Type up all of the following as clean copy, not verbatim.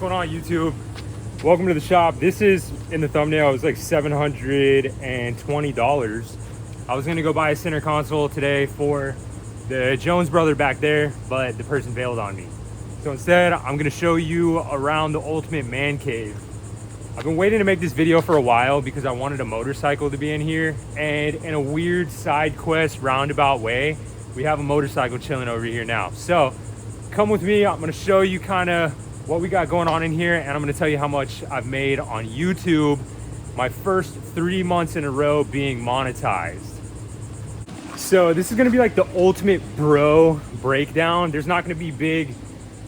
going on, YouTube? Welcome to the shop. This is in the thumbnail. It was like $720. I was gonna go buy a center console today for the Jones brother back there, but the person bailed on me. So instead, I'm gonna show you around the ultimate man cave. I've been waiting to make this video for a while because I wanted a motorcycle to be in here, and in a weird side quest roundabout way, we have a motorcycle chilling over here now. So come with me. I'm gonna show you kind of what we got going on in here, and I'm gonna tell you how much I've made on YouTube my first 3 months in a row being monetized. So this is gonna be like the ultimate bro breakdown. There's not gonna be big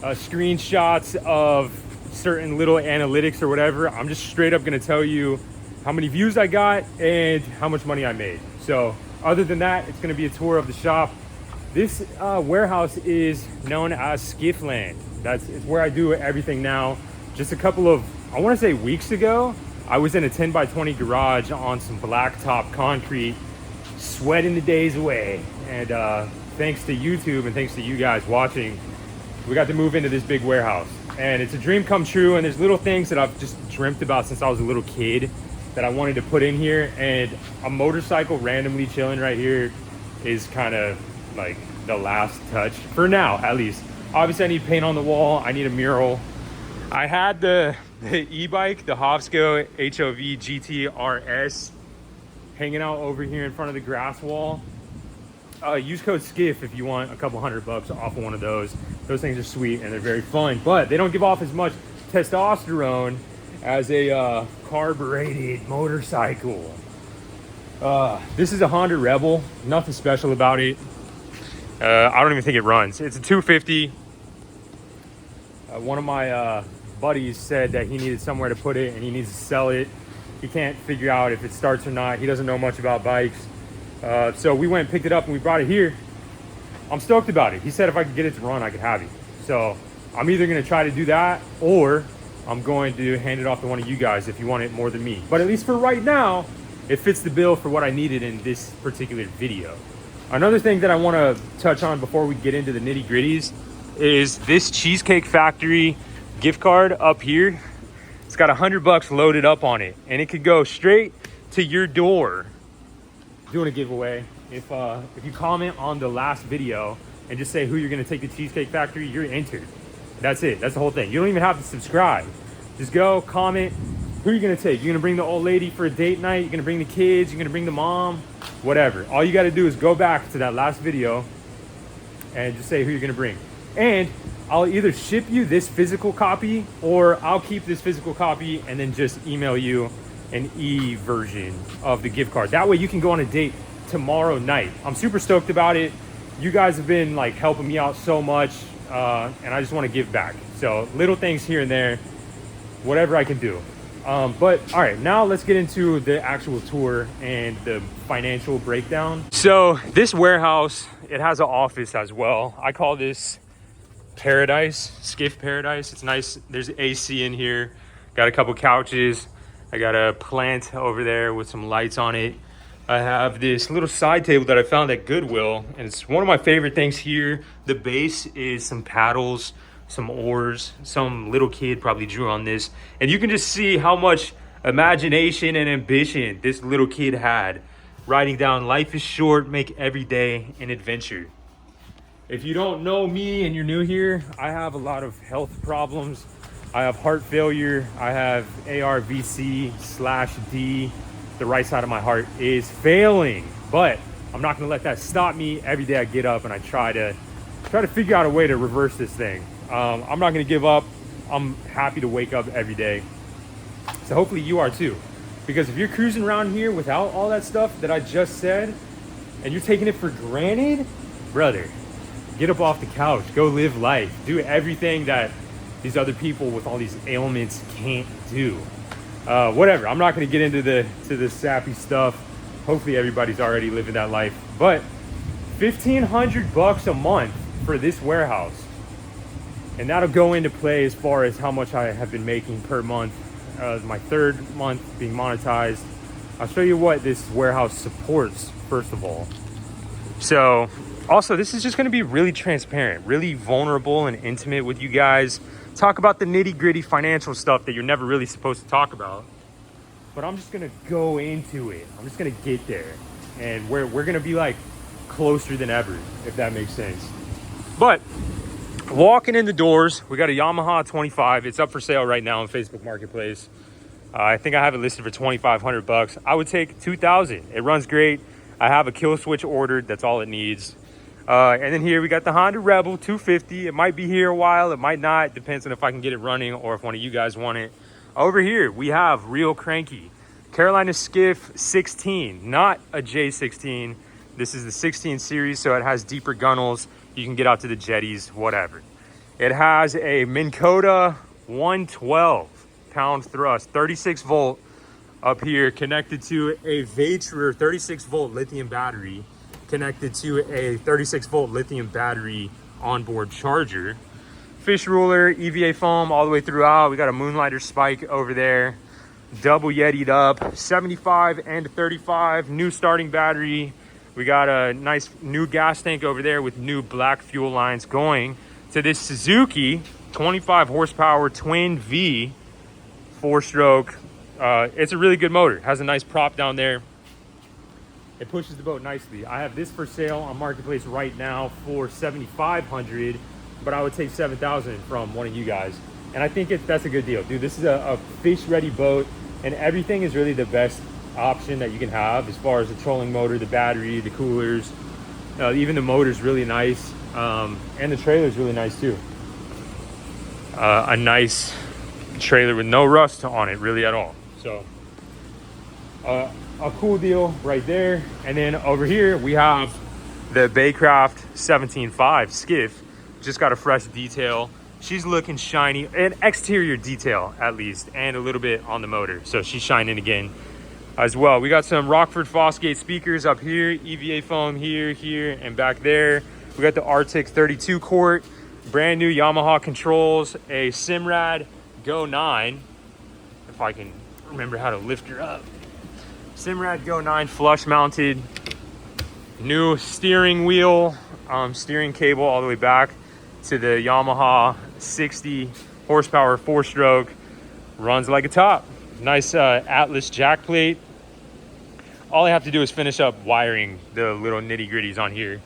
screenshots of certain little analytics or whatever. I'm just straight up gonna tell you how many views I got and how much money I made. So other than that, it's gonna be a tour of the shop. This warehouse is known as SKIFFLAND. It's where I do everything now. Just a couple of, I wanna say weeks ago, I was in a 10 by 20 garage on some blacktop concrete, sweating the days away. And thanks to YouTube and thanks to you guys watching, we got to move into this big warehouse. And it's a dream come true, and there's little things that I've just dreamt about since I was a little kid that I wanted to put in here, and a motorcycle randomly chilling right here is kind of like the last touch, for now at least. Obviously I need paint on the wall, I need a mural. I had the e-bike, the Hovsco HOV GT RS, hanging out over here in front of the grass wall. Use code SKIFF if you want a couple $100 off of one of those. Those things are sweet and they're very fun, but they don't give off as much testosterone as a carbureted motorcycle. This is a Honda Rebel, nothing special about it. I don't even think it runs. It's a 250. One of my buddies said that he needed somewhere to put it and he needs to sell it. He can't figure out if it starts or not. He doesn't know much about bikes. So we went and picked it up and we brought it here. I'm stoked about it. He said if I could get it to run, I could have it. So I'm either gonna try to do that or I'm going to hand it off to one of you guys if you want it more than me. But at least for right now, it fits the bill for what I needed in this particular video. Another thing that I wanna touch on before we get into the nitty gritties is this Cheesecake Factory gift card up here. It's got $100 loaded up on it, and it could go straight to your door. Doing a giveaway. If you comment on the last video and just say who you're gonna take to Cheesecake Factory, you're entered. That's it, that's the whole thing. You don't even have to subscribe. Just go, comment, who are you gonna take? You're gonna bring the old lady for a date night, you're gonna bring the kids, you're gonna bring the mom, whatever. All you gotta do is go back to that last video and just say who you're gonna bring. And I'll either ship you this physical copy or I'll keep this physical copy and then just email you an e-version of the gift card. That way you can go on a date tomorrow night. I'm super stoked about it. You guys have been like helping me out so much, and I just want to give back. So little things here and there, whatever I can do. But all right, now let's get into the actual tour and the financial breakdown. So this warehouse, it has an office as well. I call this Paradise, Skiff Paradise. It's nice. There's AC in here. Got a couple couches. I got a plant over there with some lights on it. I have this little side table that I found at Goodwill, and it's one of my favorite things here. The base is some paddles, some oars. Some little kid probably drew on this, and you can just see how much imagination and ambition this little kid had, writing down life is short, make every day an adventure. If you don't know me and you're new here, I have a lot of health problems. I have heart failure. I have ARVC/D. The right side of my heart is failing, but I'm not gonna let that stop me. Every day I get up and I try to figure out a way to reverse this thing. I'm not gonna give up. I'm happy to wake up every day. So hopefully you are too. Because if you're cruising around here without all that stuff that I just said, and you're taking it for granted, brother, get up off the couch, go live life, do everything that these other people with all these ailments can't do. Whatever, I'm not gonna get into the sappy stuff. Hopefully everybody's already living that life. But $1,500 a month for this warehouse. And that'll go into play as far as how much I have been making per month. My third month being monetized. I'll show you what this warehouse supports, first of all. So also, this is just going to be really transparent, really vulnerable and intimate with you guys. talk about the nitty gritty financial stuff that you're never really supposed to talk about. But I'm just gonna go into it. I'm just gonna get there. And we're gonna be like closer than ever, if that makes sense. But walking in the doors, we got a Yamaha 25. It's up for sale right now on Facebook Marketplace. I think I have it listed for 2,500 bucks. I would take 2,000. It runs great. I have a kill switch ordered. That's all it needs. And then here we got the Honda Rebel 250. It might be here a while. It might not. Depends on if I can get it running or if one of you guys want it. Over here, we have Real Cranky Carolina Skiff 16, not a J16. This is the 16 series, so it has deeper gunnels. You can get out to the jetties, whatever. It has a Minn Kota 112 pound thrust, 36 volt up here, connected to a Vatra 36 volt lithium battery, connected to a 36 volt lithium battery onboard charger. Fish ruler, EVA foam all the way throughout. We got a Moonlighter spike over there, double Yeti'd up, 75 and 35, new starting battery. We got a nice new gas tank over there with new black fuel lines going to this Suzuki 25 horsepower twin V 4-stroke. It's a really good motor. It has a nice prop down there. It pushes the boat nicely. I have this for sale on Marketplace right now for 7,500, but I would take 7,000 from one of you guys. And I think that's a good deal. Dude, this is a fish-ready boat, and everything is really the best option that you can have as far as the trolling motor, the battery, the coolers. Even the motor's really nice, and the trailer's really nice too. A nice trailer with no rust on it really at all. So a cool deal right there. And then over here we have the Baycraft 17.5 Skiff. Just got a fresh detail. She's looking shiny, an exterior detail at least, and a little bit on the motor, so she's shining again as well. We got some Rockford Fosgate speakers up here, EVA foam here, and back there. We got the Arctic 32 quart, brand new Yamaha controls, a Simrad Go 9, if I can remember how to lift her up. Simrad Go 9 flush mounted, new steering wheel, steering cable all the way back to the Yamaha 60 horsepower 4-stroke, runs like a top. Nice Atlas jack plate. All I have to do is finish up wiring the little nitty gritties on here.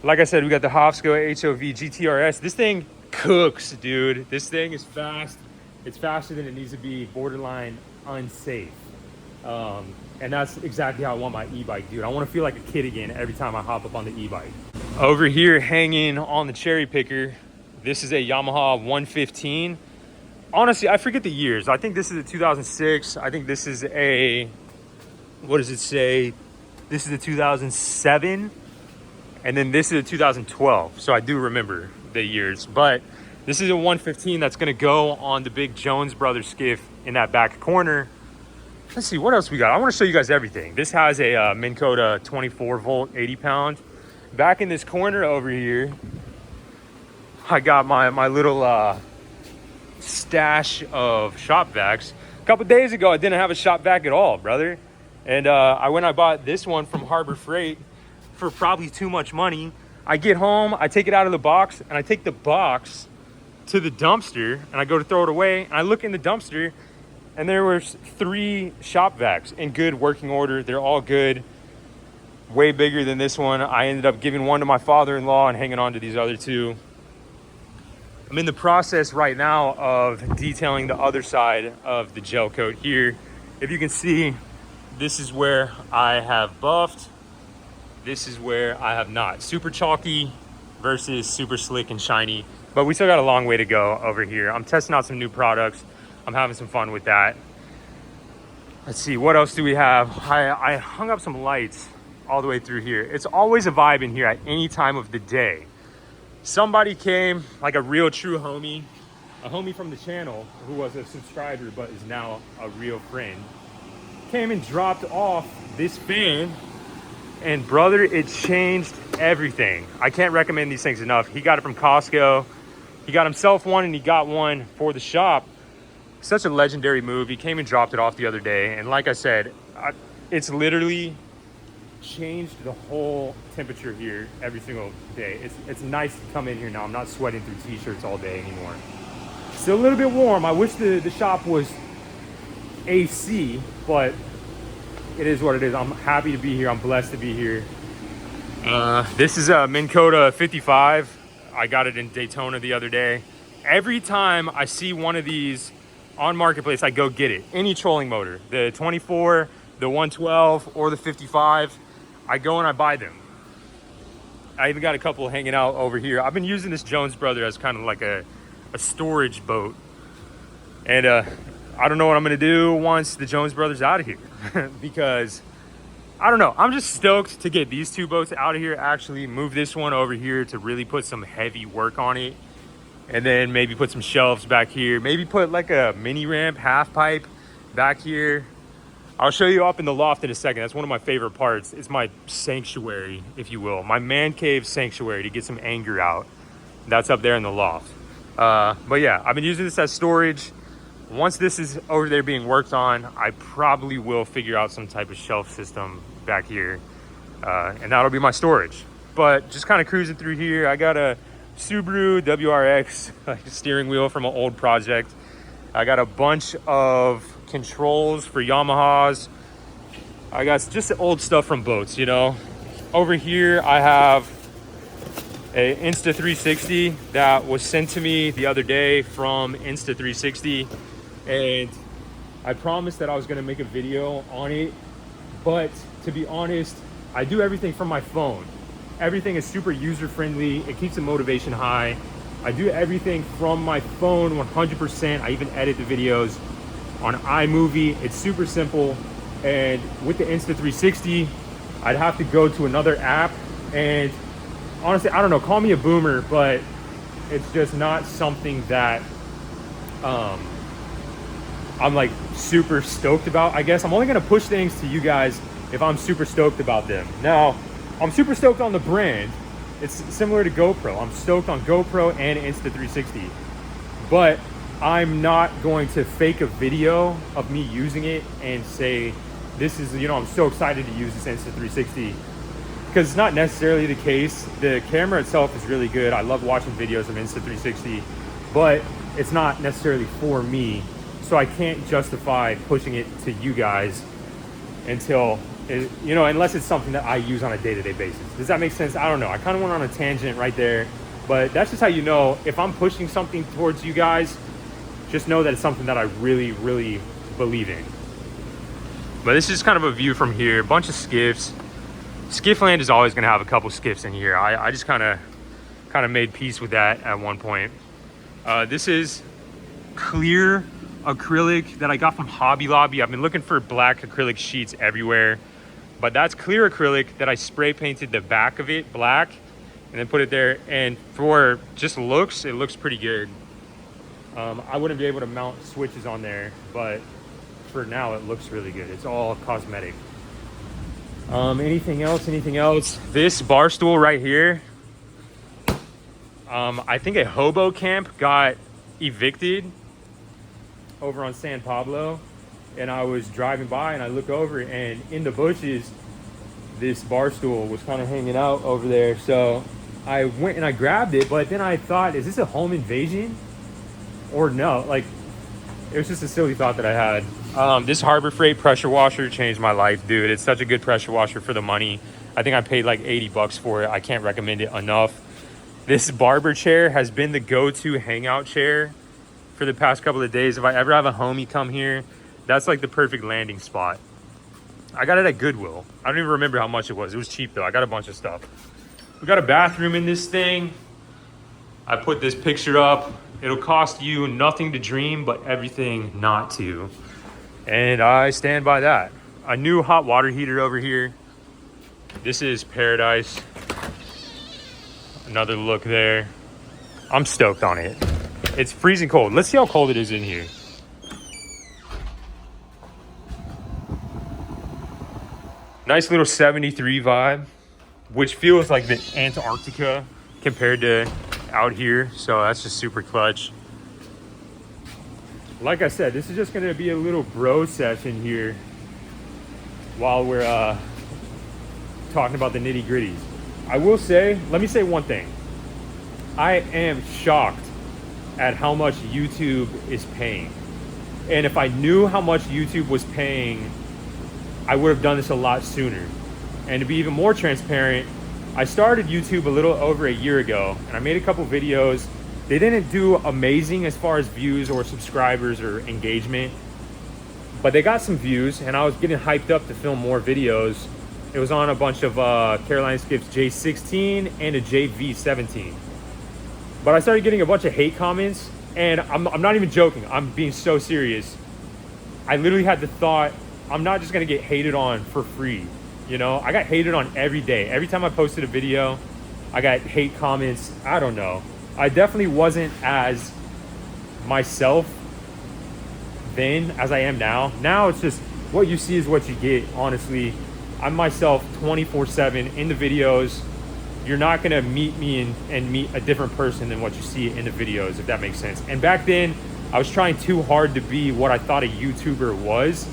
Like I said, we got the Hofsco HOV GTRS. This thing cooks, dude. This thing is fast. It's faster than it needs to be, borderline unsafe. And that's exactly how I want my e-bike, dude. I want to feel like a kid again every time I hop up on the e-bike. Over here, hanging on the cherry picker, this is a Yamaha 115. Honestly, I forget the years. I think this is a 2006. I think this is a, what does it say? This is a 2007. And then this is a 2012. So I do remember the years. But this is a 115 that's going to go on the big Jones Brothers skiff in that back corner. Let's see, what else we got? I want to show you guys everything. This has a Minn Kota 24 volt, 80 pound. Back in this corner over here, I got my little stash of shop vacs. A couple days ago, I didn't have a shop vac at all, brother. And I bought this one from Harbor Freight for probably too much money. I get home, I take it out of the box, and I take the box to the dumpster, and I go to throw it away, and I look in the dumpster, and there was 3 shop vacs in good working order. They're all good. Way bigger than this one. I ended up giving one to my father-in-law and hanging on to these other 2. I'm in the process right now of detailing the other side of the gel coat here. If you can see, this is where I have buffed. This is where I have not. Super chalky versus super slick and shiny. But we still got a long way to go over here. I'm testing out some new products. I'm having some fun with that. Let's see, what else do we have? I hung up some lights all the way through here. It's always a vibe in here at any time of the day. Somebody came, like a real true homie, a homie from the channel who was a subscriber but is now a real friend, came and dropped off this fan, and brother, it changed everything. I can't recommend these things enough. He got it from Costco. He got himself one and he got one for the shop. Such a legendary move. He came and dropped it off the other day, and like I said, it's literally changed the whole temperature here every single day. It's nice to come in here now. I'm not sweating through t-shirts all day anymore. Still a little bit warm. I wish the shop was AC, but it is what it is. I'm happy to be here. I'm blessed to be here. This is a Minn Kota 55. I got it in Daytona the other day. Every time I see one of these on Marketplace, I go get it. Any trolling motor, the 24, the 112, or the 55, I go and I buy them. I even got a couple hanging out over here. I've been using this Jones Brother as kind of like a storage boat. And I don't know what I'm gonna do once the Jones Brothers out of here because I don't know. I'm just stoked to get these two boats out of here, actually move this one over here to really put some heavy work on it. And then maybe put some shelves back here. Maybe put like a mini ramp, half pipe back here. I'll show you up in the loft in a second. That's one of my favorite parts. It's my sanctuary, if you will. My man cave sanctuary to get some anger out. That's up there in the loft. But yeah, I've been using this as storage. Once this is over there being worked on, I probably will figure out some type of shelf system back here. And that'll be my storage. But just kind of cruising through here. I got a Subaru WRX steering wheel from an old project. I got a bunch of controls for Yamahas. I got just old stuff from boats, you know. Over here I have a Insta360 that was sent to me the other day from Insta360, and I promised that I was going to make a video on it, but to be honest, I do everything from my phone. Everything is super user-friendly. It keeps the motivation high. I do everything from my phone 100%. I even edit the videos on iMovie. It's super simple. And with the Insta360, I'd have to go to another app. And honestly, I don't know, call me a boomer, but it's just not something that I'm like super stoked about. I guess I'm only gonna push things to you guys if I'm super stoked about them. Now, I'm super stoked on the brand. It's similar to GoPro. I'm stoked on GoPro and Insta360, but I'm not going to fake a video of me using it and say, this is, you know, I'm so excited to use this Insta360, because it's not necessarily the case. The camera itself is really good. I love watching videos of Insta360, but it's not necessarily for me. So I can't justify pushing it to you guys until, you know, unless it's something that I use on a day-to-day basis. Does that make sense? I don't know. I kind of went on a tangent right there, but that's just how you know if I'm pushing something towards you guys. Just know that it's something that I really, really believe in. But this is kind of a view from here. A bunch of skiffs. SKIFFLAND is always going to have a couple skiffs in here. I just kind of made peace with that at one point. This is clear acrylic that I got from Hobby Lobby. I've been looking for black acrylic sheets everywhere, but that's clear acrylic that I spray painted the back of it black and then put it there. And for just looks, it looks pretty good. I wouldn't be able to mount switches on there, but for now it looks really good. It's all cosmetic. Anything else? This bar stool right here, I think a hobo camp got evicted over on San Pablo, and I was driving by and I look over, and in the bushes this bar stool was kind of hanging out over there. So I went and I grabbed it, but then I thought, is this a home invasion or no? Like, it was just a silly thought that I had. This Harbor Freight pressure washer changed my life, dude. It's such a good pressure washer for the money. I think I paid like 80 bucks for it. I can't recommend it enough. This barber chair has been the go-to hangout chair for the past couple of days. If I ever have a homie come here, that's like the perfect landing spot. I got it at Goodwill. I don't even remember how much it was. It was cheap though. I got a bunch of stuff. We got a bathroom in this thing. I put this picture up. It'll cost you nothing to dream, but everything not to. And I stand by that. A new hot water heater over here. This is paradise. Another look there. I'm stoked on it. It's freezing cold. Let's see how cold it is in here. Nice little 73 vibe, which feels like the Antarctica compared to out here. So that's just super clutch. Like I said, this is just gonna be a little bro session here while we're talking about the nitty gritties. I will say, let me say one thing. I am shocked at how much YouTube is paying. And if I knew how much YouTube was paying, I would have done this a lot sooner. And to be even more transparent, I started YouTube a little over a year ago, and I made a couple videos. They didn't do amazing as far as views or subscribers or engagement, but they got some views, and I was getting hyped up to film more videos. It was on a bunch of Carolina Skiff's J16 and a JV17. But I started getting a bunch of hate comments, and I'm not even joking. I'm being so serious. I literally had the thought, I'm not just gonna get hated on for free. You know, I got hated on every day. Every time I posted a video, I got hate comments. I don't know. I definitely wasn't as myself then as I am now. Now it's just what you see is what you get, honestly. I'm myself 24/7 in the videos. You're not gonna meet me and meet a different person than what you see in the videos, if that makes sense. And back then, I was trying too hard to be what I thought a YouTuber was.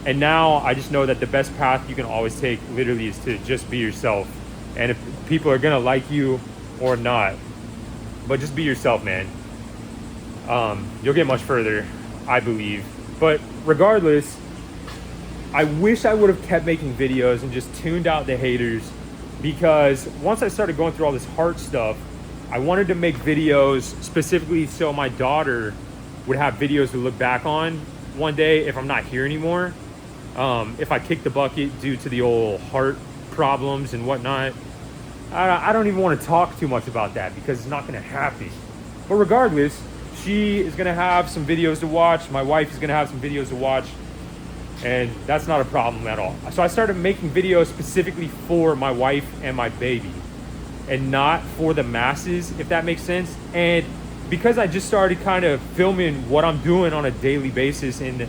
And now I just know that the best path you can always take literally is to just be yourself. And if people are gonna like you or not, but just be yourself, man. You'll get much further, I believe. But regardless, I wish I would have kept making videos and just tuned out the haters, because once I started going through all this heart stuff, I wanted to make videos specifically so my daughter would have videos to look back on one day if I'm not here anymore. If I kick the bucket due to the old heart problems and whatnot. I don't even want to talk too much about that because it's not going to happen. But regardless, she is going to have some videos to watch. My wife is going to have some videos to watch. And that's not a problem at all. So I started making videos specifically for my wife and my baby, and not for the masses, if that makes sense. And because I just started kind of filming what I'm doing on a daily basis in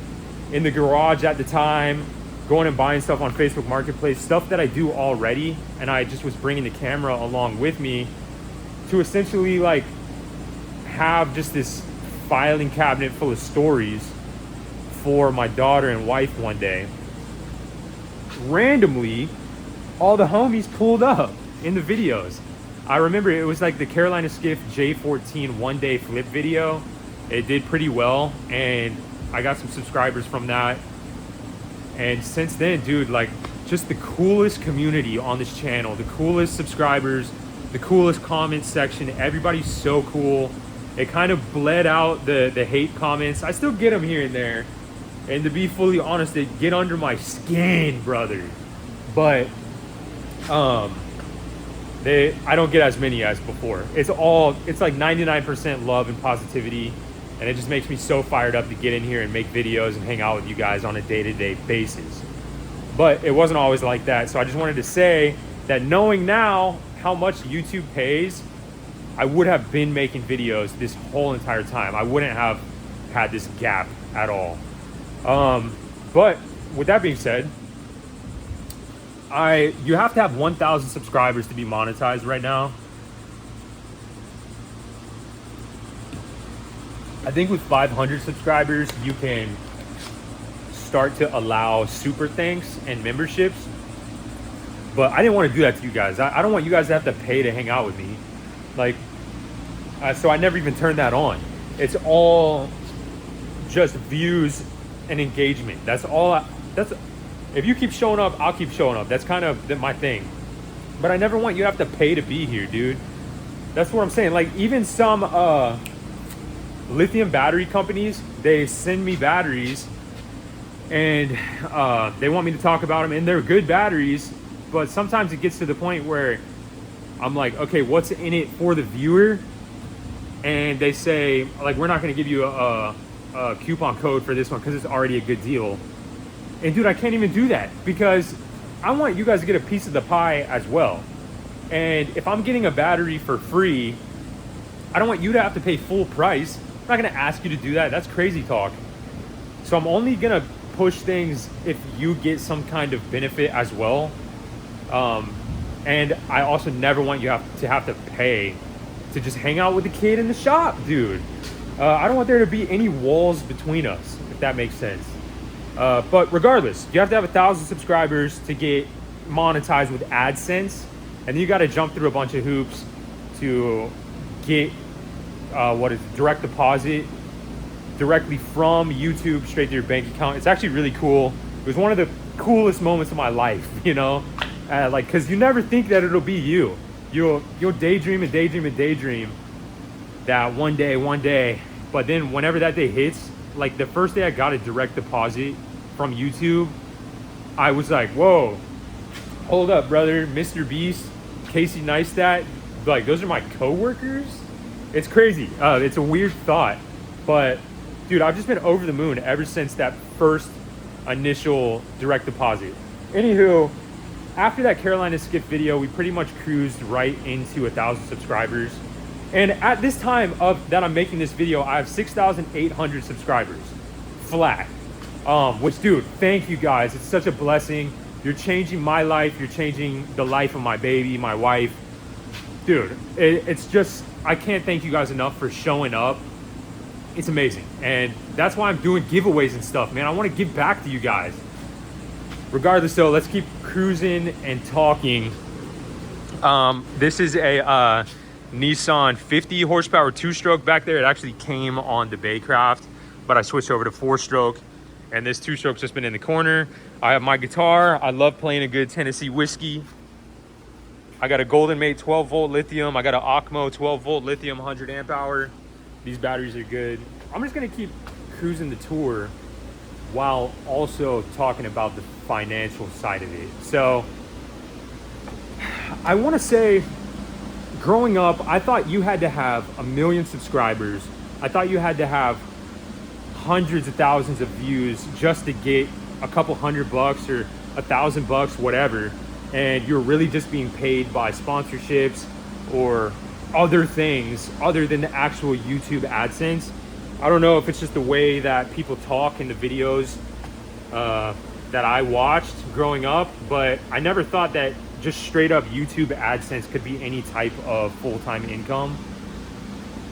the garage at the time, going and buying stuff on Facebook Marketplace, stuff that I do already, and I just was bringing the camera along with me to essentially like have just this filing cabinet full of stories for my daughter and wife one day. Randomly, all the homies pulled up in the videos. I remember it was like the Carolina Skiff J14 one-day flip video. It did pretty well, and I got some subscribers from that. And since then, dude, like just the coolest community on this channel, the coolest subscribers, the coolest comment section. Everybody's so cool. It kind of bled out the hate comments. I still get them here and there. And to be fully honest, they get under my skin, brother. But I don't get as many as before. It's like 99% love and positivity. And it just makes me so fired up to get in here and make videos and hang out with you guys on a day-to-day basis. But it wasn't always like that. So I just wanted to say that knowing now how much YouTube pays, I would have been making videos this whole entire time. I wouldn't have had this gap at all. But with that being said, you have to have 1,000 subscribers to be monetized right now. I think with 500 subscribers, you can start to allow super thanks and memberships. But I didn't want to do that to you guys. I don't want you guys to have to pay to hang out with me. Like, so I never even turned that on. It's all just views and engagement. That's all. If you keep showing up, I'll keep showing up. That's kind of my thing. But I never want you to have to pay to be here, dude. That's what I'm saying. Like, even some lithium battery companies, they send me batteries and they want me to talk about them, and they're good batteries, but sometimes it gets to the point where I'm like, okay, what's in it for the viewer? And they say, like, we're not going to give you a coupon code for this one because it's already a good deal. And dude, I can't even do that because I want you guys to get a piece of the pie as well. And if I'm getting a battery for free, I don't want you to have to pay full price. I'm not going to ask you to do that. That's crazy talk. So I'm only going to push things if you get some kind of benefit as well. And I also never want you to have to pay to just hang out with the kid in the shop, dude. I don't want there to be any walls between us, if that makes sense. But regardless, you have to have 1,000 subscribers to get monetized with AdSense. And then you got to jump through a bunch of hoops to get what is direct deposit directly from YouTube straight to your bank account. It's actually really cool. It was one of the coolest moments of my life, you know, like, cause you never think that it'll be you. You'll daydream and daydream and daydream that one day, but then whenever that day hits, like the first day I got a direct deposit from YouTube, I was like, whoa, hold up, brother, Mr. Beast, Casey Neistat, like those are my coworkers. It's crazy. It's a weird thought, but dude, I've just been over the moon ever since that first initial direct deposit. Anywho, after that Carolina Skiff video, we pretty much cruised right into 1,000 subscribers. And at this time of that I'm making this video, I have 6,800 subscribers flat. Which, dude, thank you guys. It's such a blessing. You're changing my life. You're changing the life of my baby, my wife. Dude, it's just, I can't thank you guys enough for showing up. It's amazing. And that's why I'm doing giveaways and stuff, man. I want to give back to you guys. Regardless though, let's keep cruising and talking. This is a Nissan 50 horsepower 2-stroke back there. It actually came on the Baycraft, but I switched over to 4-stroke. And this 2-stroke's just been in the corner. I have my guitar. I love playing a good Tennessee whiskey. I got a Golden Mate 12 volt lithium. I got an Acmo 12 volt lithium 100 amp hour. These batteries are good. I'm just gonna keep cruising the tour while also talking about the financial side of it. So I wanna say, growing up, I thought you had to have 1 million subscribers. I thought you had to have hundreds of thousands of views just to get a couple $100 or $1,000, whatever. And you're really just being paid by sponsorships or other things other than the actual YouTube AdSense. I don't know if it's just the way that people talk in the videos that I watched growing up, but I never thought that just straight up YouTube AdSense could be any type of full-time income.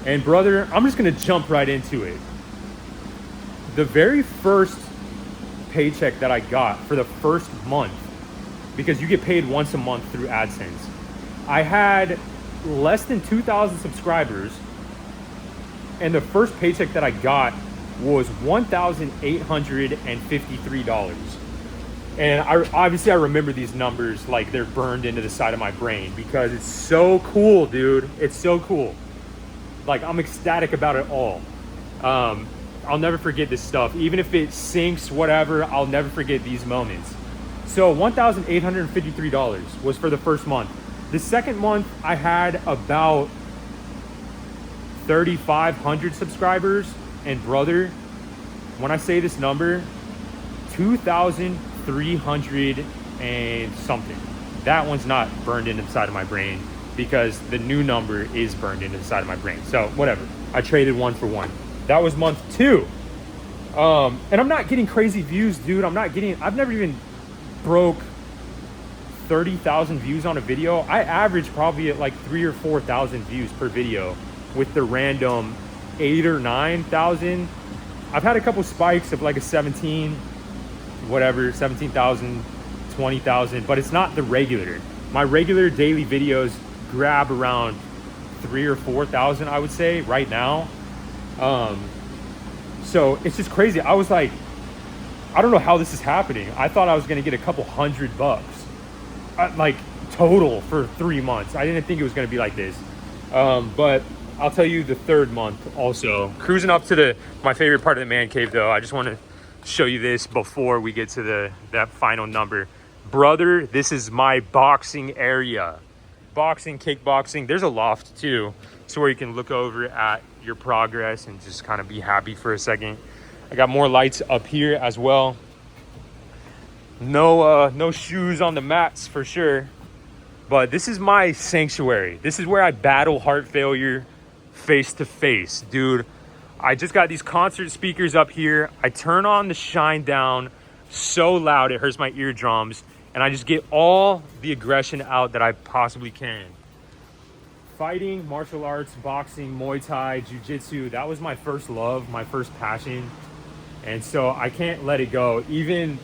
And brother, I'm just gonna jump right into it. The very first paycheck that I got for the first month, because you get paid once a month through AdSense, I had less than 2,000 subscribers, and the first paycheck that I got was $1,853. And I remember these numbers like they're burned into the side of my brain because it's so cool, dude. It's so cool. Like, I'm ecstatic about it all. I'll never forget this stuff. Even if it sinks, whatever, I'll never forget these moments. So $1,853 was for the first month. The second month, I had about 3,500 subscribers. And brother, when I say this number, 2,300 and something. That one's not burned into the side of my brain because the new number is burned into the side of my brain. So whatever, I traded one for one. That was month 2. And I'm not getting crazy views, dude. I've never even broke 30,000 views on a video. I average probably at like 3,000 or 4,000 views per video with the random 8,000 or 9,000. I've had a couple spikes of like a 17,000, 20,000, but it's not the regular. My regular daily videos grab around 3,000 or 4,000, I would say, right now. So it's just crazy. I was like, I don't know how this is happening. I thought I was gonna get a couple $100, like total for 3 months. I didn't think it was gonna be like this. But I'll tell you the third month also. Cruising up to my favorite part of the man cave though. I just want to show you this before we get to that final number. Brother, this is my boxing area. Boxing, kickboxing. There's a loft too, so where you can look over at your progress and just kind of be happy for a second. I got more lights up here as well. No shoes on the mats for sure, but this is my sanctuary. This is where I battle heart failure face to face, dude. I just got these concert speakers up here. I turn on the shine down so loud it hurts my eardrums, and I just get all the aggression out that I possibly can. Fighting, martial arts, boxing, Muay Thai, Jiu-Jitsu, that was my first love, my first passion. And so I can't let it go. Even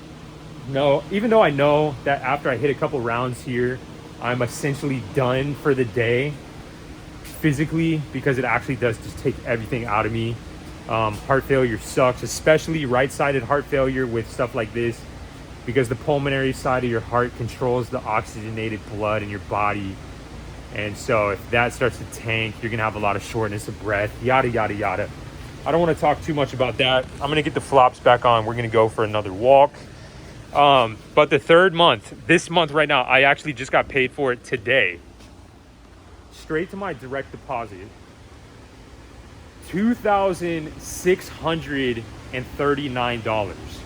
though I know that after I hit a couple rounds here, I'm essentially done for the day. physically, because it actually does just take everything out of me. Heart failure sucks, especially right-sided heart failure with stuff like this, because the pulmonary side of your heart controls the oxygenated blood in your body. And so if that starts to tank, you're gonna have a lot of shortness of breath, yada, yada, yada. I don't wanna talk too much about that. I'm gonna get the flops back on. We're gonna go for another walk. But the third month, this month right now, I actually just got paid for it today. Straight to my direct deposit. $2,639.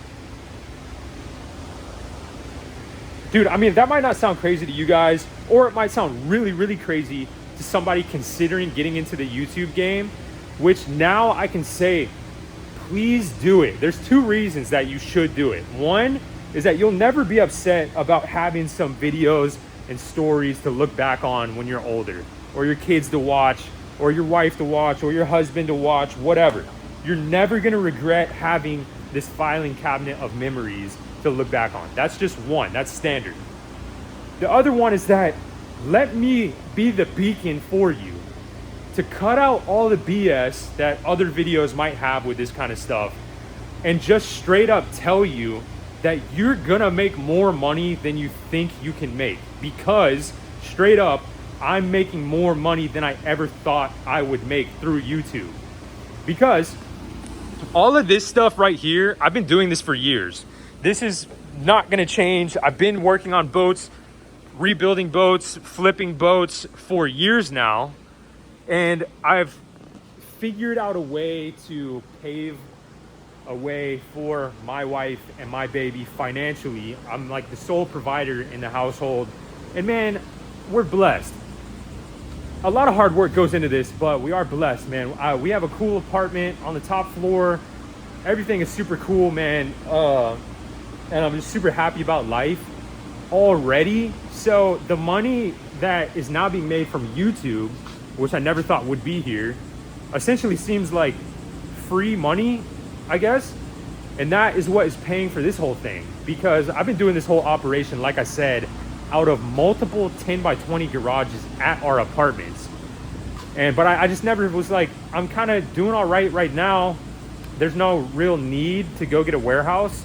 Dude, I mean, that might not sound crazy to you guys, or it might sound really, really crazy to somebody considering getting into the YouTube game, which now I can say, please do it. There's two reasons that you should do it. One is that you'll never be upset about having some videos and stories to look back on when you're older, or your kids to watch, or your wife to watch, or your husband to watch, whatever. You're never gonna regret having this filing cabinet of memories to look back on. That's just one, that's standard. The other one is that let me be the beacon for you to cut out all the BS that other videos might have with this kind of stuff, and just straight up tell you that you're gonna make more money than you think you can make, because straight up, I'm making more money than I ever thought I would make through YouTube. Because all of this stuff right here, I've been doing this for years. This is not gonna change. I've been working on boats, rebuilding boats, flipping boats for years now. And I've figured out a way to pave a way for my wife and my baby financially. I'm like the sole provider in the household. And man, we're blessed. A lot of hard work goes into this, but we are blessed, man. We have a cool apartment on the top floor. Everything is super cool, man. And I'm just super happy about life already. So the money that is now being made from YouTube, which I never thought would be here, essentially seems like free money, I guess. And that is what is paying for this whole thing, because I've been doing this whole operation, like I said, out of multiple 10 by 20 garages at our apartments. But I just never was like, I'm kind of doing all right now. There's no real need to go get a warehouse.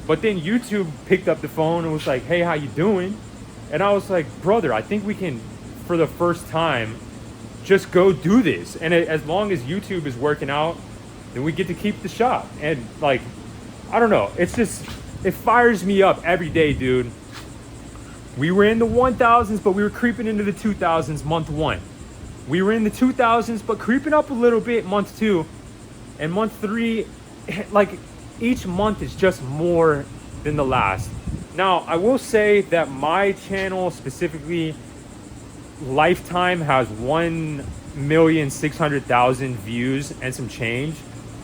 But then YouTube picked up the phone and was like, hey, how you doing? And I was like, brother, I think we can, for the first time, just go do this. And as long as YouTube is working out, then we get to keep the shop. And like, I don't know, it's just, it fires me up every day, dude. We were in the 1000s, but we were creeping into the 2000s month one. We were in the 2000s, but creeping up a little bit month two. And month three, like each month is just more than the last. Now, I will say that my channel specifically, lifetime, has 1,600,000 views and some change.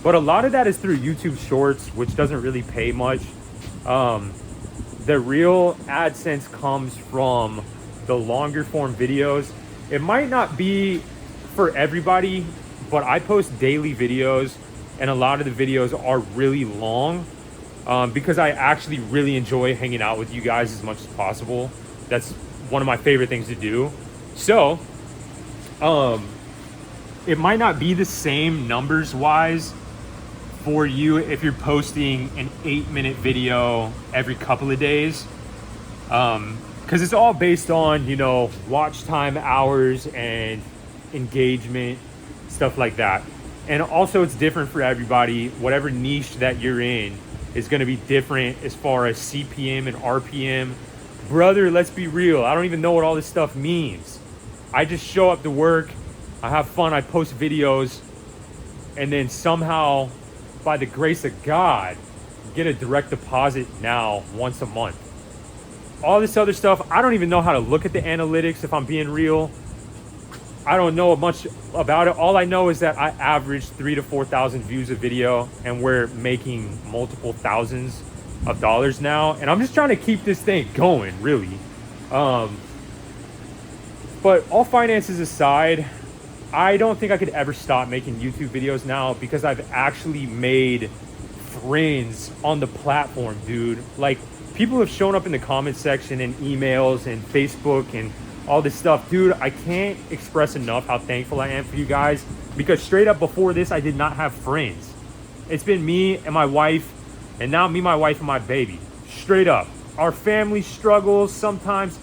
But a lot of that is through YouTube Shorts, which doesn't really pay much. The real AdSense comes from the longer form videos. It might not be for everybody, but I post daily videos, and a lot of the videos are really long because I actually really enjoy hanging out with you guys as much as possible. That's one of my favorite things to do. So it might not be the same numbers wise for you if you're posting an 8-minute video every couple of days, because it's all based on, you know, watch time hours and engagement, stuff like that. And also it's different for everybody. Whatever niche that you're in is going to be different as far as CPM and RPM. Brother, let's be real, I don't even know what all this stuff means. I just show up to work, I have fun, I post videos, and then somehow, by the grace of God, get a direct deposit now once a month. All this other stuff, I don't even know how to look at the analytics, if I'm being real. I don't know much about it. All I know is that I average 3,000 to 4,000 views a video, and we're making multiple thousands of dollars now. And I'm just trying to keep this thing going, really. But all finances aside, I don't think I could ever stop making YouTube videos now, because I've actually made friends on the platform, dude. Like, people have shown up in the comment section and emails and Facebook and all this stuff. Dude, I can't express enough how thankful I am for you guys, because straight up before this, I did not have friends. It's been me and my wife, and now me, my wife, and my baby. Straight up. Our family struggles sometimes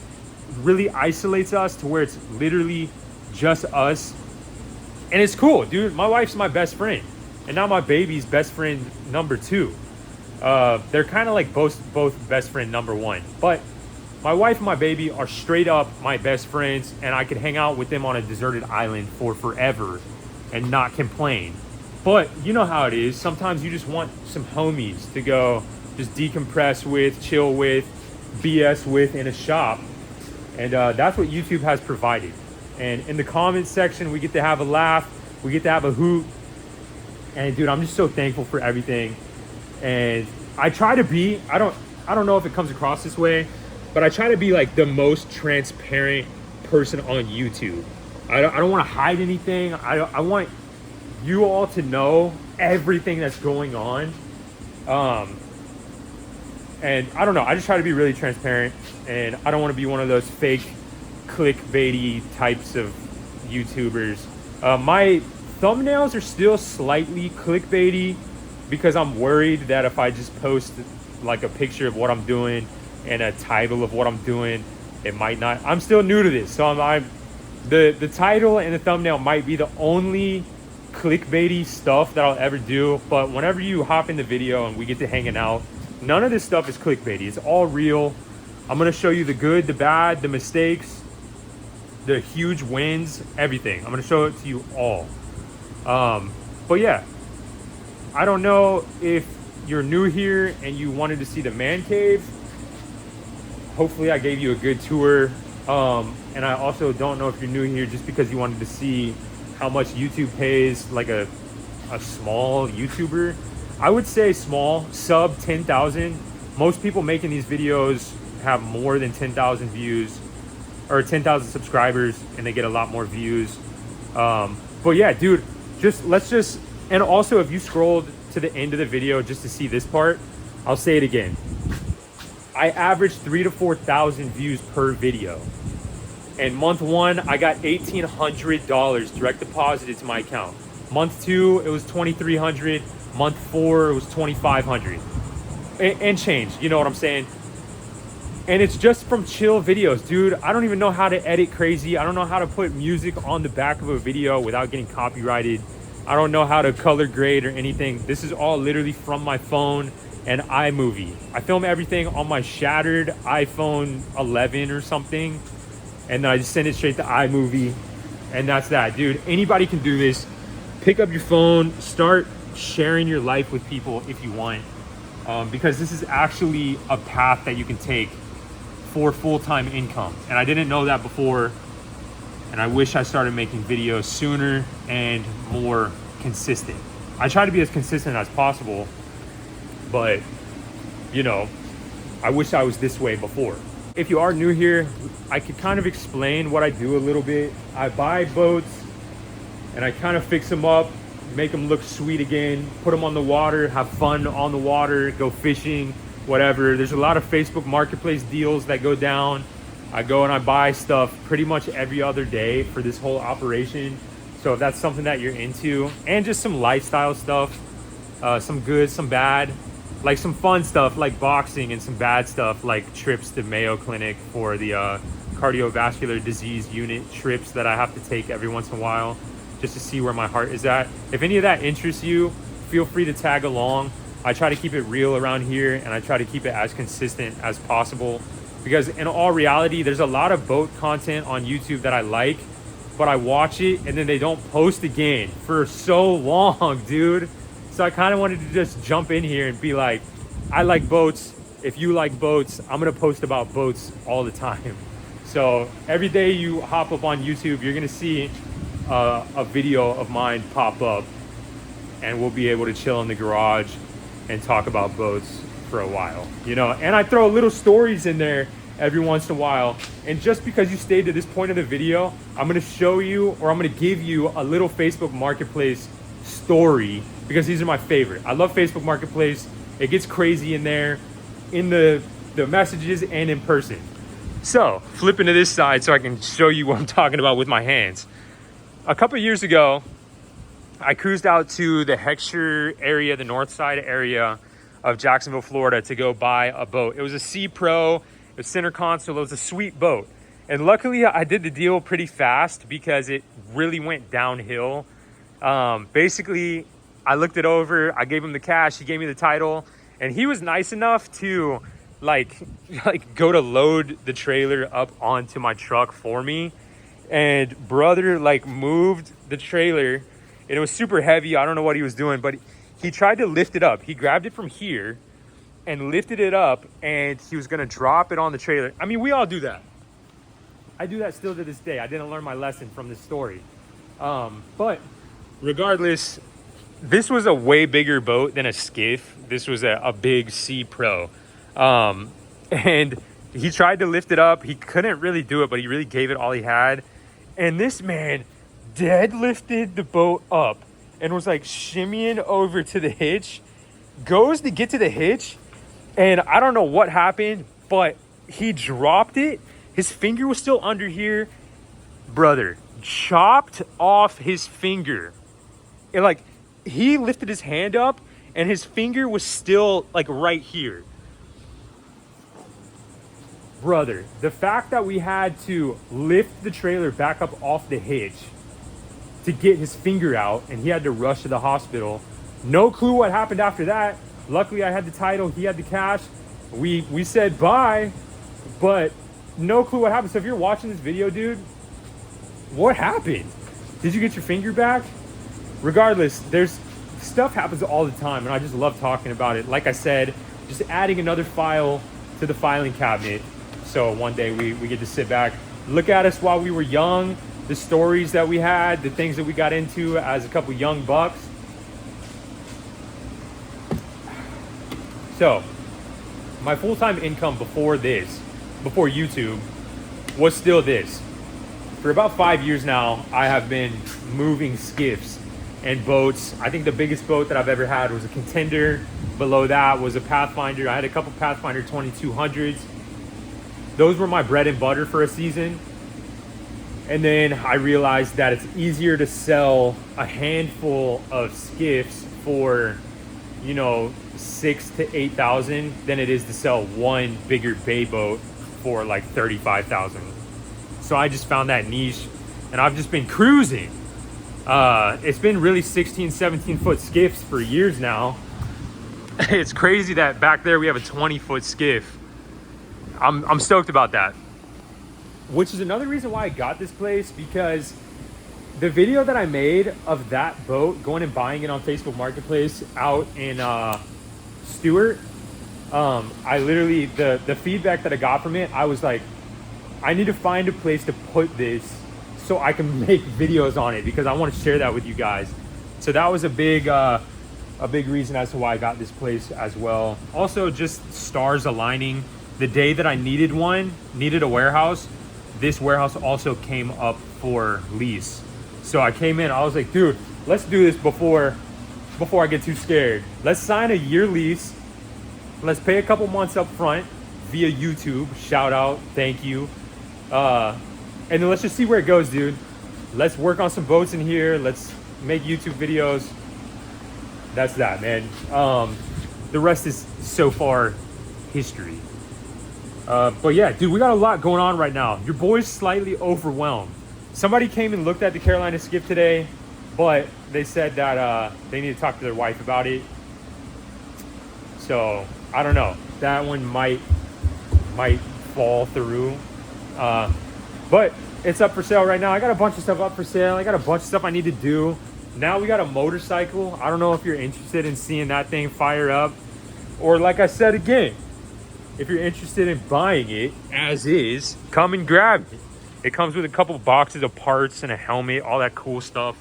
really isolates us to where it's literally just us. And it's cool, dude. My wife's my best friend. And now my baby's best friend number 2. They're kind of like both best friend number 1. But my wife and my baby are straight up my best friends, and I could hang out with them on a deserted island for forever and not complain. But you know how it is. Sometimes you just want some homies to go just decompress with, chill with, BS with in a shop. And that's what YouTube has provided. And in the comments section, we get to have a laugh. We get to have a hoot. And dude, I'm just so thankful for everything. And I try to be, I don't know if it comes across this way, but I try to be like the most transparent person on YouTube. I don't want to hide anything. I want you all to know everything that's going on. And I don't know, I just try to be really transparent, and I don't want to be one of those fake clickbaity types of YouTubers. My thumbnails are still slightly clickbaity because I'm worried that if I just post like a picture of what I'm doing and a title of what I'm doing, it might not. I'm still new to this, so the title and the thumbnail might be the only clickbaity stuff that I'll ever do. But whenever you hop in the video and we get to hanging out, none of this stuff is clickbaity. It's all real. I'm gonna show you the good, the bad, the mistakes, the huge wins, everything. I'm gonna show it to you all. But yeah, I don't know if you're new here and you wanted to see the man cave. Hopefully I gave you a good tour. And I also don't know if you're new here just because you wanted to see how much YouTube pays like a small YouTuber. I would say small, sub 10,000. Most people making these videos have more than 10,000 views or 10,000 subscribers, and they get a lot more views. But yeah, dude, and also if you scrolled to the end of the video just to see this part, I'll say it again. I averaged 3,000 to 4,000 views per video. And month 1, I got $1,800 direct deposited to my account. Month 2, it was $2,300. Month 4, it was $2,500 and change. You know what I'm saying? And it's just from chill videos, dude. I don't even know how to edit crazy. I don't know how to put music on the back of a video without getting copyrighted. I don't know how to color grade or anything. This is all literally from my phone and iMovie. I film everything on my shattered iPhone 11 or something, and then I just send it straight to iMovie, and that's that, dude. Anybody can do this. Pick up your phone, start sharing your life with people if you want, because this is actually a path that you can take for full-time income. And I didn't know that before, and I wish I started making videos sooner and more consistent. I try to be as consistent as possible, but you know, I wish I was this way before. If you are new here, I could kind of explain what I do a little bit. I buy boats and I kind of fix them up, make them look sweet again, put them on the water, have fun on the water, go fishing, whatever. There's a lot of Facebook Marketplace deals that go down. I go and I buy stuff pretty much every other day for this whole operation. So if that's something that you're into, and just some lifestyle stuff, some good, some bad, like some fun stuff like boxing, and some bad stuff like trips to Mayo Clinic for the cardiovascular disease unit trips that I have to take every once in a while just to see where my heart is at. If any of that interests you, feel free to tag along. I try to keep it real around here, and I try to keep it as consistent as possible, because in all reality, there's a lot of boat content on YouTube that I like, but I watch it and then they don't post again for so long, dude. So I kind of wanted to just jump in here and be like, I like boats. If you like boats, I'm gonna post about boats all the time. So every day you hop up on YouTube, you're gonna see a video of mine pop up, and we'll be able to chill in the garage and talk about boats for a while, you know. And I throw little stories in there every once in a while. And just because you stayed to this point of the video, I'm gonna show you, or I'm gonna give you a little Facebook Marketplace story, because these are my favorite. I love Facebook Marketplace. It gets crazy in there, in the messages and in person. So flipping to this side so I can show you what I'm talking about with my hands. A couple years ago, I cruised out to the Heckscher area, the north side area of Jacksonville, Florida, to go buy a boat. It was a Sea Pro, it was center console, it was a sweet boat. And luckily I did the deal pretty fast because it really went downhill. Basically, I looked it over, I gave him the cash, he gave me the title, and he was nice enough to like go to load the trailer up onto my truck for me. And brother like moved the trailer, and it was super heavy. I don't know what he was doing, but he tried to lift it up. He grabbed it from here and lifted it up, and he was gonna drop it on the trailer. I mean, we all do that. I do that still to this day. I didn't learn my lesson from this story. But regardless, this was a way bigger boat than a Skiff. This was a big Sea Pro. And he tried to lift it up. He couldn't really do it, but he really gave it all he had. And this man deadlifted the boat up and was like shimmying over to the hitch, goes to get to the hitch, and I don't know what happened, but he dropped it. His finger was still under here. Brother, chopped off his finger. And like, he lifted his hand up and his finger was still like right here. Brother, the fact that we had to lift the trailer back up off the hitch to get his finger out, and he had to rush to the hospital. No clue what happened after that. Luckily, I had the title, he had the cash. We said bye, but no clue what happened. So if you're watching this video, dude, what happened? Did you get your finger back? Regardless, there's stuff happens all the time, and I just love talking about it. Like I said, just adding another file to the filing cabinet. So one day we get to sit back, look at us while we were young, the stories that we had, the things that we got into as a couple young bucks. So my full-time income before YouTube, was still this. For about 5 years now, I have been moving skiffs and boats. I think the biggest boat that I've ever had was a Contender. Below that was a Pathfinder. I had a couple Pathfinder 2200s. Those were my bread and butter for a season. And then I realized that it's easier to sell a handful of skiffs for, you know, 6,000 to 8,000 than it is to sell one bigger bay boat for like 35,000. So I just found that niche, and I've just been cruising. It's been really 16, 17 foot skiffs for years now. It's crazy that back there we have a 20-foot skiff. I'm stoked about that. Which is another reason why I got this place, because the video that I made of that boat, going and buying it on Facebook Marketplace out in Stewart, I literally, the feedback that I got from it, I was like, I need to find a place to put this so I can make videos on it, because I want to share that with you guys. So that was a big reason as to why I got this place as well. Also, just stars aligning. The day that I needed a warehouse, this warehouse also came up for lease. So I came in, I was like, dude, let's do this before I get too scared. Let's sign a year lease. Let's pay a couple months up front via YouTube. Shout out, thank you. And then let's just see where it goes, dude. Let's work on some boats in here. Let's make YouTube videos. That's that, man. The rest is so far history. But yeah, dude, we got a lot going on right now. Your boy's slightly overwhelmed. Somebody came and looked at the Carolina Skiff today, but they said that they need to talk to their wife about it. So I don't know. That one might fall through. But it's up for sale right now. I got a bunch of stuff up for sale. I got a bunch of stuff I need to do. Now we got a motorcycle. I don't know if you're interested in seeing that thing fire up, or like I said again, if you're interested in buying it as is, come and grab it. It comes with a couple boxes of parts and a helmet, all that cool stuff.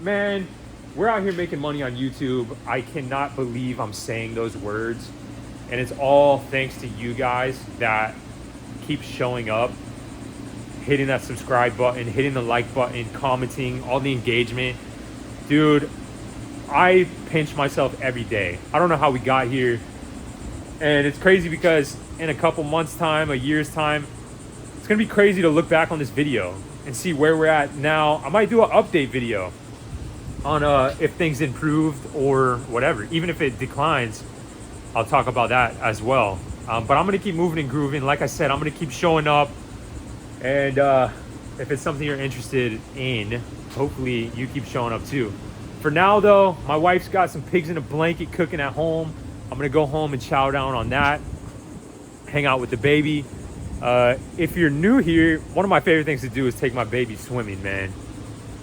Man, we're out here making money on YouTube. I cannot believe I'm saying those words. And it's all thanks to you guys that keep showing up, hitting that subscribe button, hitting the like button, commenting, all the engagement. Dude, I pinch myself every day. I don't know how we got here. And it's crazy because in a couple months time, a year's time, it's gonna be crazy to look back on this video and see where we're at now. I might do an update video on if things improved or whatever. Even if it declines, I'll talk about that as well. But I'm gonna keep moving and grooving. Like I said, I'm gonna keep showing up, and if it's something you're interested in, hopefully you keep showing up too. For now though, my wife's got some pigs in a blanket cooking at home. I'm gonna go home and chow down on that, hang out with the baby. If you're new here, one of my favorite things to do is take my baby swimming, man.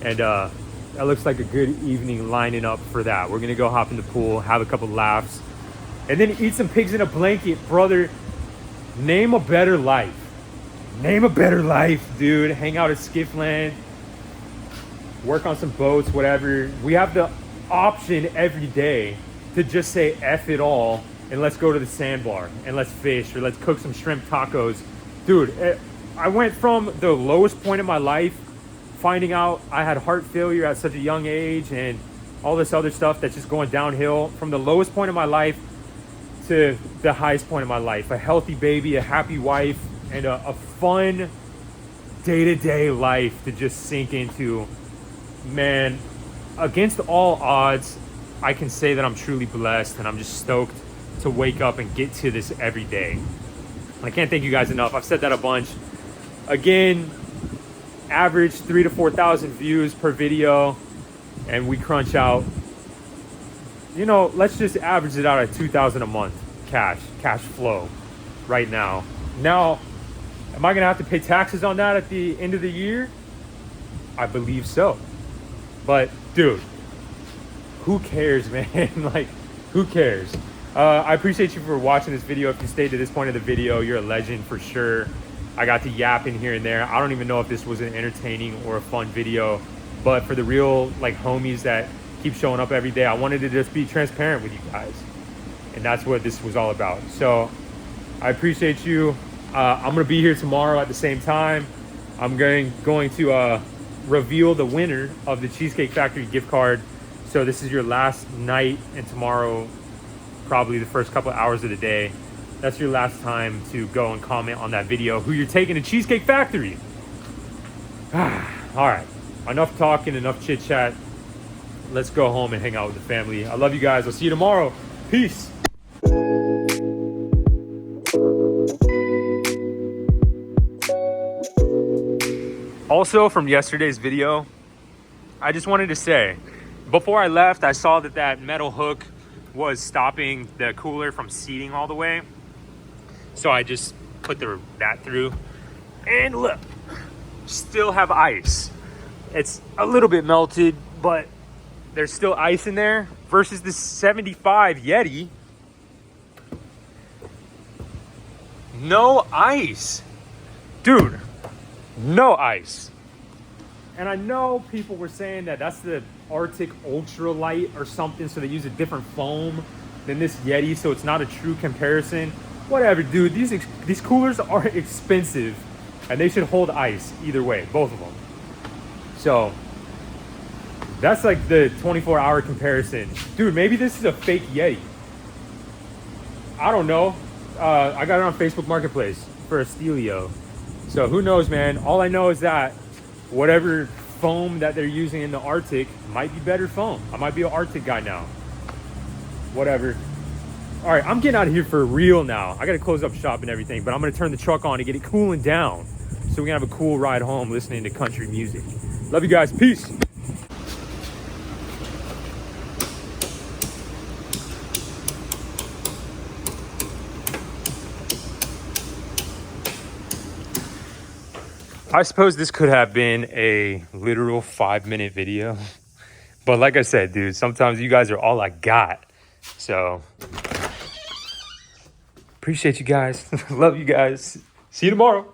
And that looks like a good evening lining up for that. We're gonna go hop in the pool, have a couple laughs, and then eat some pigs in a blanket. Brother, name a better life. Name a better life, dude. Hang out at SKIFFLAND, work on some boats, whatever. We have the option every day to just say F it all and let's go to the sandbar and let's fish, or let's cook some shrimp tacos. Dude, I went from the lowest point in my life, finding out I had heart failure at such a young age and all this other stuff that's just going downhill, from the lowest point in my life to the highest point in my life. A healthy baby, a happy wife, and a fun day-to-day life to just sink into. Man, against all odds, I can say that I'm truly blessed, and I'm just stoked to wake up and get to this every day. I can't thank you guys enough. I've said that a bunch. Again, average 3,000 to 4,000 views per video, and we crunch out, you know, let's just average it out at 2,000 a month cash flow right now. Now, am I gonna have to pay taxes on that at the end of the year? I believe so. But dude, who cares, man? Like, who cares? I appreciate you for watching this video. If you stayed to this point of the video, you're a legend for sure. I got to yap in here and there. I don't even know if this was an entertaining or a fun video, but for the real like homies that keep showing up every day, I wanted to just be transparent with you guys, and that's what this was all about. So I appreciate you. I'm gonna be here tomorrow at the same time. I'm going to reveal the winner of the Cheesecake Factory gift card. So this is your last night, and tomorrow probably the first couple hours of the day, that's your last time to go and comment on that video who you're taking to Cheesecake Factory. All right, enough talking, enough chit chat. Let's go home and hang out with the family. I love you guys. I'll see you tomorrow. Peace. Also, from yesterday's video, I just wanted to say, before I left, I saw that metal hook was stopping the cooler from seating all the way. So I just put that through, and look, still have ice. It's a little bit melted, but there's still ice in there, versus this 75 Yeti. No ice. Dude, no ice. And I know people were saying that that's the Arctic Ultralight or something, so they use a different foam than this Yeti, so it's not a true comparison. Whatever, dude. These coolers are expensive, and they should hold ice either way, both of them. So that's like the 24-hour comparison. Dude, maybe this is a fake Yeti. I don't know. I got it on Facebook Marketplace for a Stelio. So who knows, man? All I know is that whatever foam that they're using in the Arctic might be better foam. I might be an Arctic guy now. Whatever. All right, I'm getting out of here for real now. I got to close up shop and everything, but I'm going to turn the truck on to get it cooling down so we can have a cool ride home listening to country music. Love you guys. Peace. I suppose this could have been a literal 5-minute video, but like I said, dude, sometimes you guys are all I got. So appreciate you guys. Love you guys. See you tomorrow.